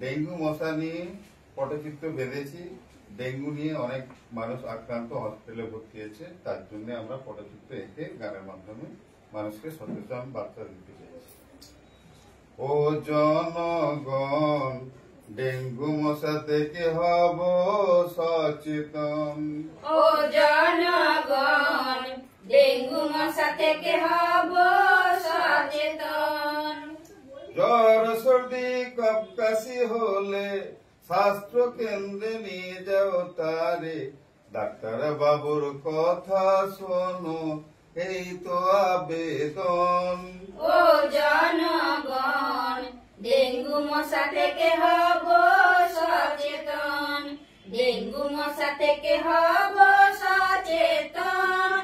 Dengue মশা নিয়ে পটচিত্র বেঁধেছি। ডেঙ্গু নিয়ে অনেক মানুষ আক্রান্ত, হসপিটালে ভর্তি হয়েছে। তার জন্য আমরা পটচিত্র এঁকে গানের মাধ্যমে মানুষকে সচেতন বার্তা দিতে চাইছি। ও জনগণ, ডেঙ্গু মশা থেকে হব সচেতন। ও জনগণ, ডেঙ্গু মশা থেকে হব সচেতন। জ্বর সর্দি কফ কাশি হলে স্বাস্থ্য কেন্দ্রে নিয়ে যাও তারে। ডাক্তার বাবুর কথা শোনো, এই তো আবেদন। ও জনগণ, ডেঙ্গু মশা থেকে হব সচেতন। ডেঙ্গু মশা থেকে হব সচেতন।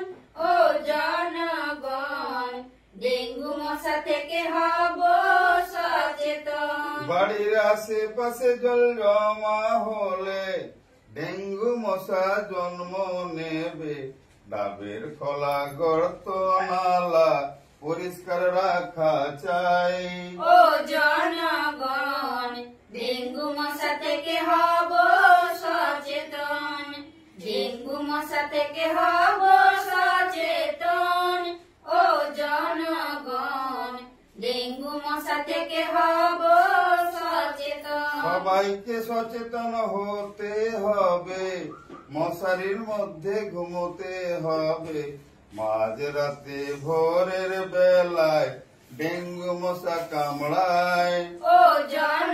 ও জনগণ, ডেঙ্গু মশা থেকে হব সচেতন। বাড়ির আশেপাশে জল জমা হলে ডেঙ্গু মশা জন্ম নেবে। ডাবের খোলা গর্ত নালা পরিষ্কার রাখা চাই। ও জনগণ, ডেঙ্গু মশা থেকে হব সচেতন। ডেঙ্গু মশা থেকে হব সচেতন। ও জনগণ, ডেঙ্গু মশা থেকে হব সচেতন। সবাইকে সচেতন হতে হবে, মশারির মধ্যে ঘুমোতে হবে। মাঝরাতে ভোরের বেলায় ডেঙ্গু মশা কামড়ায়। ও জন